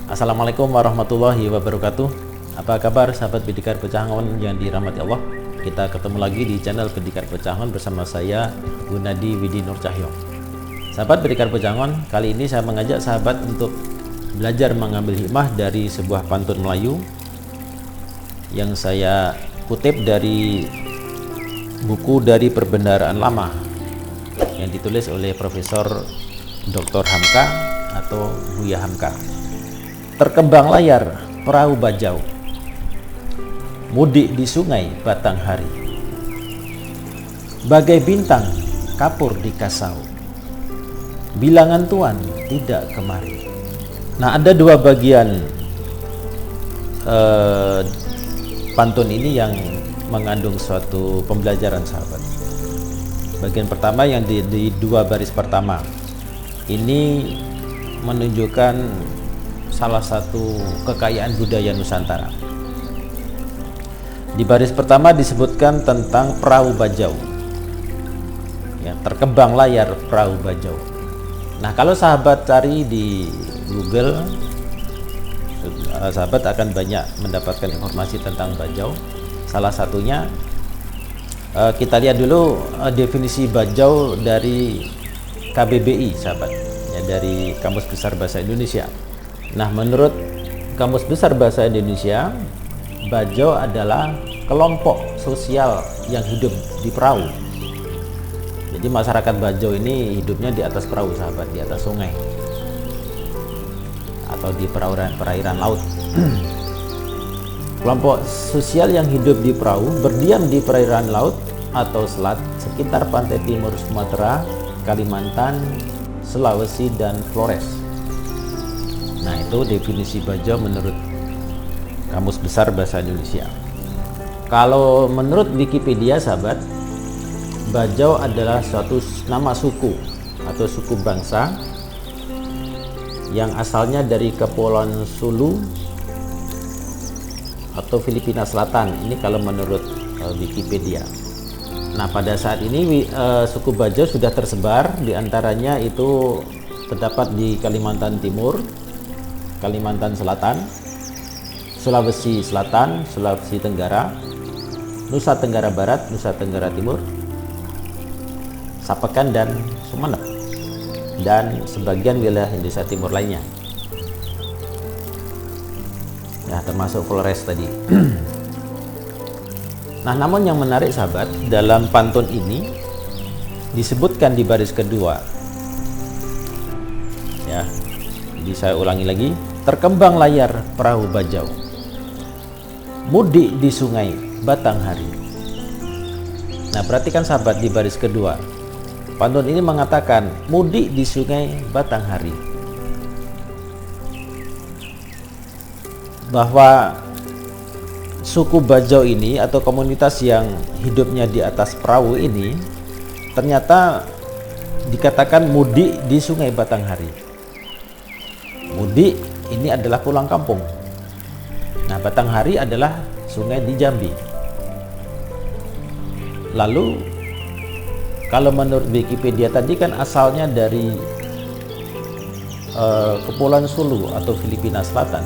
Assalamualaikum warahmatullahi wabarakatuh. Apa kabar sahabat Pendikar Pecahangon yang dirahmati Allah? Kita ketemu lagi di channel Pendikar Pecahangon bersama saya Gunadi Widi Nur Cahyo. Sahabat Pendikar Pecahangon, kali ini saya mengajak sahabat untuk belajar mengambil hikmah dari sebuah pantun Melayu yang saya kutip dari buku dari Perbendaharaan Lama yang ditulis oleh Profesor Dr. Hamka atau Buya Hamka. Terkembang layar perahu bajau, mudik di sungai batang hari, bagai bintang kapur di kasau, bilangan tuan tidak kemari. Nah, ada dua bagian pantun ini yang mengandung suatu pembelajaran sahabat. Bagian pertama yang di dua baris pertama ini menunjukkan salah satu kekayaan budaya Nusantara. Di baris pertama disebutkan tentang perahu bajau, ya, terkembang layar perahu bajau. Nah, kalau sahabat cari di Google, sahabat akan banyak mendapatkan informasi tentang bajau. Salah satunya kita lihat dulu definisi bajau dari KBBI, sahabat, ya, dari Kamus Besar Bahasa Indonesia. Nah, menurut Kamus Besar Bahasa Indonesia, bajau adalah kelompok sosial yang hidup di perahu. Jadi masyarakat bajau ini hidupnya di atas perahu, sahabat, di atas sungai atau di perairan laut. Kelompok sosial yang hidup di perahu berdiam di perairan laut atau selat sekitar pantai timur Sumatera, Kalimantan, Sulawesi, dan Flores. Nah, itu definisi bajau menurut Kamus Besar Bahasa Indonesia. Kalau menurut Wikipedia, sahabat, bajau adalah suatu nama suku atau suku bangsa yang asalnya dari Kepulauan Sulu atau Filipina Selatan. Ini kalau menurut Wikipedia. Nah, pada saat ini suku bajau sudah tersebar, diantaranya itu terdapat di Kalimantan Timur, Kalimantan Selatan, Sulawesi Selatan, Sulawesi Tenggara, Nusa Tenggara Barat, Nusa Tenggara Timur, Sapekan, dan Sumeneb, dan sebagian wilayah Indonesia Timur lainnya, ya, termasuk Flores tadi. Nah, namun yang menarik, sahabat, dalam pantun ini disebutkan di baris kedua, ya, jadi saya ulangi lagi, terkembang layar perahu bajau, mudik di sungai batang hari. Nah, perhatikan sahabat, di baris kedua pantun ini mengatakan mudik di sungai batang hari, bahwa suku bajau ini atau komunitas yang hidupnya di atas perahu ini ternyata dikatakan mudik di sungai batang hari. Mudik ini adalah pulang kampung. Nah, batang hari adalah sungai di Jambi. Lalu kalau menurut Wikipedia tadi kan asalnya dari Kepulauan Sulu atau Filipina Selatan.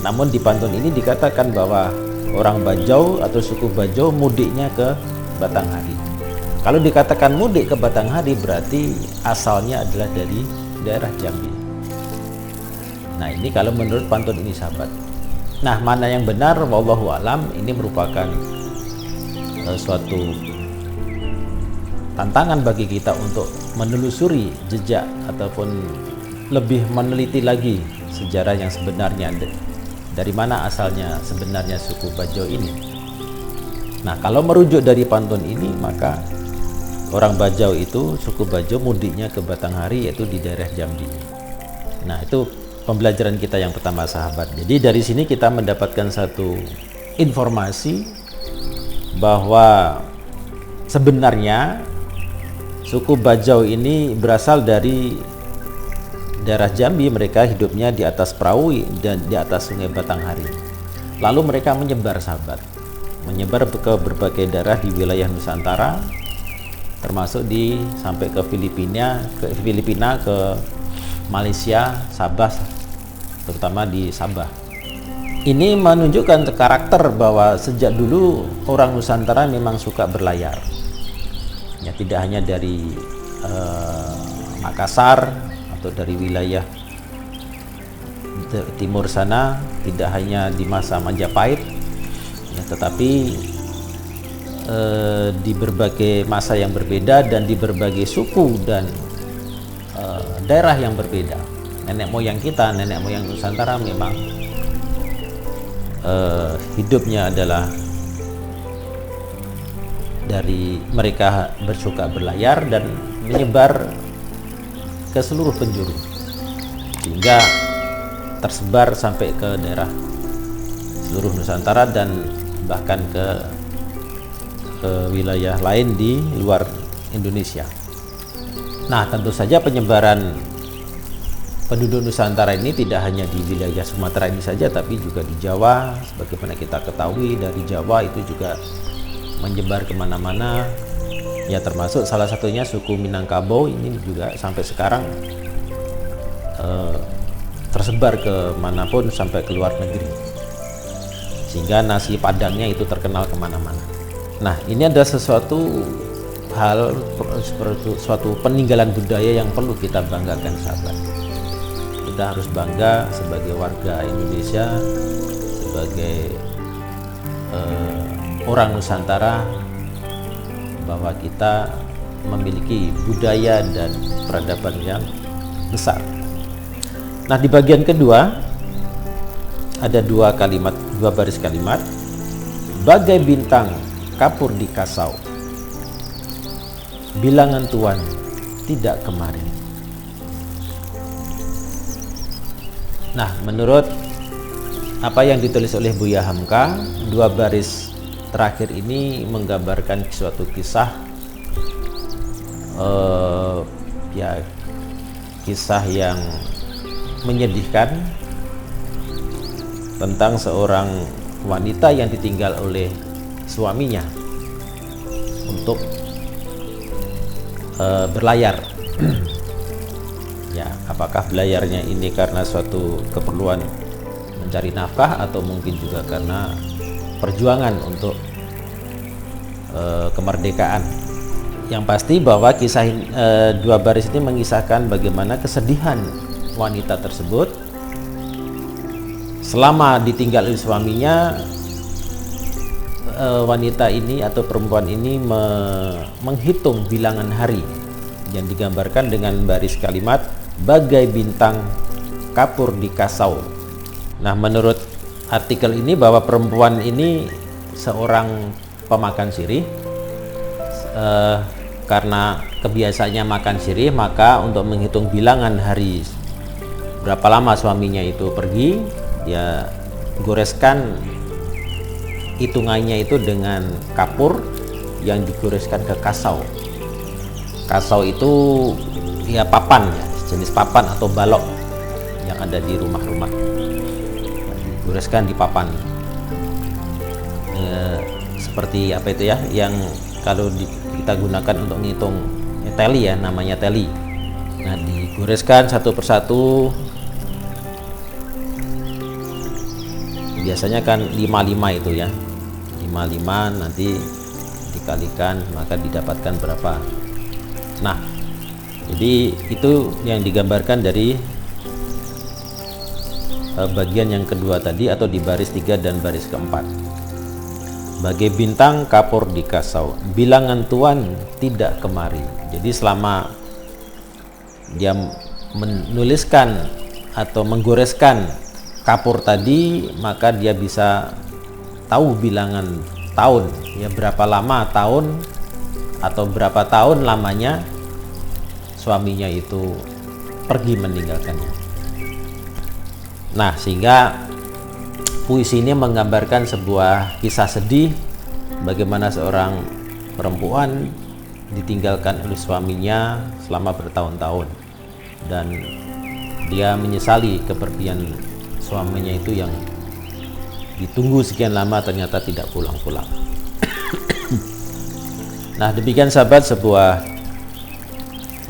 Namun di pantun ini dikatakan bahwa orang bajau atau suku bajau mudiknya ke batang hari. Kalau dikatakan mudik ke batang hari berarti asalnya adalah dari daerah Jambi. Nah, ini kalau menurut pantun ini, sahabat. Nah, mana yang benar, wallahu alam, ini merupakan suatu tantangan bagi kita untuk menelusuri jejak ataupun lebih meneliti lagi sejarah yang sebenarnya, dari mana asalnya sebenarnya suku bajau ini. Nah, kalau merujuk dari pantun ini, maka orang Bajau itu, suku Bajau mudiknya ke Batanghari yaitu di daerah Jambi. Nah, itu pembelajaran kita yang pertama, sahabat. Jadi dari sini kita mendapatkan satu informasi bahwa sebenarnya suku Bajau ini berasal dari daerah Jambi. Mereka hidupnya di atas perahu dan di atas sungai Batanghari. Lalu mereka menyebar, sahabat, menyebar ke berbagai daerah di wilayah Nusantara, termasuk sampai ke Filipina, ke Malaysia, Sabah, terutama di Sabah. Ini menunjukkan karakter bahwa sejak dulu orang Nusantara memang suka berlayar. Ya, tidak hanya dari Makassar atau dari wilayah timur sana, tidak hanya di masa Majapahit, ya, tetapi di berbagai masa yang berbeda dan di berbagai suku dan daerah yang berbeda. Nenek moyang kita, nenek moyang Nusantara memang hidupnya adalah dari mereka bersuka berlayar dan menyebar ke seluruh penjuru sehingga tersebar sampai ke daerah seluruh Nusantara dan bahkan ke wilayah lain di luar Indonesia. Nah, tentu saja penyebaran penduduk Nusantara ini tidak hanya di wilayah Sumatera ini saja, tapi juga di Jawa. Sebagaimana kita ketahui, dari Jawa itu juga menyebar kemana-mana, ya, termasuk salah satunya suku Minangkabau ini juga sampai sekarang tersebar ke manapun, sampai ke luar negeri, sehingga nasi padangnya itu terkenal kemana-mana. Nah, ini ada sesuatu hal, suatu peninggalan budaya yang perlu kita banggakan, sahabat. Kita harus bangga sebagai warga Indonesia, sebagai orang Nusantara, bahwa kita memiliki budaya dan peradaban yang besar. Nah, di bagian kedua ada dua baris kalimat. Bagai bintang kapur di kasau, bilangan tuan tidak kemari. Nah, menurut apa yang ditulis oleh Buya Hamka, dua baris terakhir ini menggambarkan suatu kisah, kisah yang menyedihkan tentang seorang wanita yang ditinggal oleh suaminya untuk berlayar. Ya, apakah berlayarnya ini karena suatu keperluan mencari nafkah atau mungkin juga karena perjuangan untuk kemerdekaan. Yang pasti bahwa kisah dua baris ini mengisahkan bagaimana kesedihan wanita tersebut selama ditinggal oleh suaminya. Wanita ini atau perempuan ini menghitung bilangan hari yang digambarkan dengan baris kalimat bagai bintang kapur di kasau. Nah, menurut artikel ini bahwa perempuan ini seorang pemakan sirih. Karena kebiasaannya makan sirih, maka untuk menghitung bilangan hari berapa lama suaminya itu pergi, dia goreskan hitungannya itu dengan kapur yang digoreskan ke kasau. Kasau itu ya papan, ya, jenis papan atau balok yang ada di rumah-rumah, digoreskan di papan. Seperti apa itu ya, yang kalau kita gunakan untuk menghitung teli, ya, namanya teli. Nah, digoreskan satu persatu. Biasanya kan 55 itu ya, 55 nanti dikalikan maka didapatkan berapa. Nah, jadi itu yang digambarkan dari bagian yang kedua tadi, atau di baris 3 dan baris keempat. Bagai bintang kapur di kasau, bilangan tuan tidak kemari. Jadi selama dia menuliskan atau menggoreskan kapur tadi, maka dia bisa tahu bilangan tahun, ya, berapa lama tahun atau berapa tahun lamanya suaminya itu pergi meninggalkannya. Nah, sehingga puisi ini menggambarkan sebuah kisah sedih bagaimana seorang perempuan ditinggalkan oleh suaminya selama bertahun-tahun, dan dia menyesali kepergian suaminya itu yang ditunggu sekian lama ternyata tidak pulang-pulang. Nah, demikian sahabat, sebuah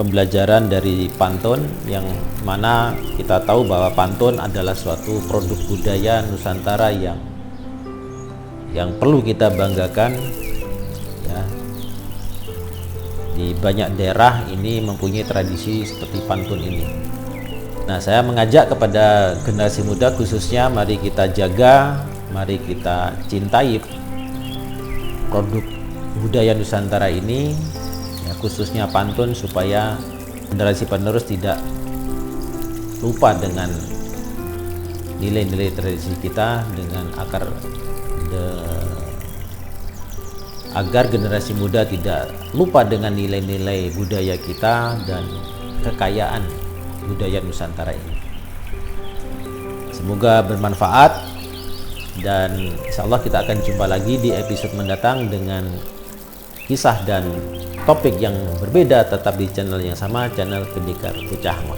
pembelajaran dari pantun, yang mana kita tahu bahwa pantun adalah suatu produk budaya Nusantara yang perlu kita banggakan ya. Di banyak daerah ini mempunyai tradisi seperti pantun ini. Nah, saya mengajak kepada generasi muda khususnya, mari kita jaga, mari kita cintai produk budaya Nusantara ini ya, khususnya pantun, supaya generasi penerus tidak lupa dengan nilai-nilai tradisi kita, dengan agar generasi muda tidak lupa dengan nilai-nilai budaya kita dan kekayaan budaya Nusantara ini. Semoga bermanfaat, dan insya Allah kita akan jumpa lagi di episode mendatang dengan kisah dan topik yang berbeda, tetap di channel yang sama, channel Pendekar Bocah Angon.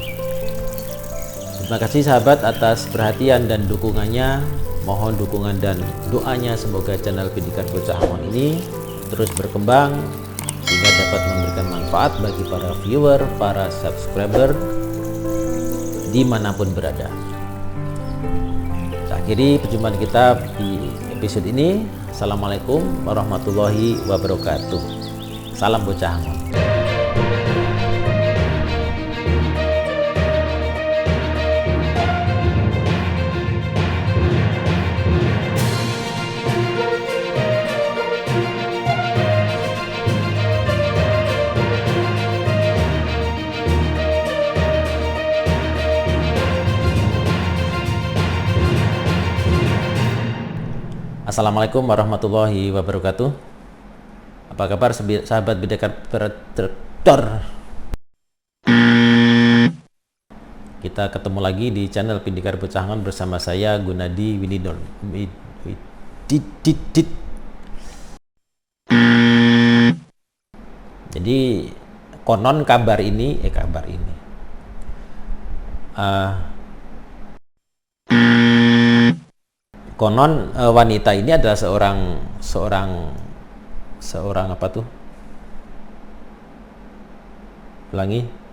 Terima kasih sahabat atas perhatian dan dukungannya. Mohon dukungan dan doanya semoga channel Pendekar Bocah Angon ini terus berkembang sehingga dapat memberikan manfaat bagi para viewer, para subscriber dimanapun berada. Akhiri perjumpaan kita di episode ini. Assalamualaikum warahmatullahi wabarakatuh. Salam Bocah Angon. Assalamualaikum warahmatullahi wabarakatuh. Apa kabar sahabat Pendekar Predator? Kita ketemu lagi di channel Pendekar Bocah Angon bersama saya Gunadi Winidon. Jadi konon kabar ini konon wanita ini adalah seorang apa tuh? Ulangi.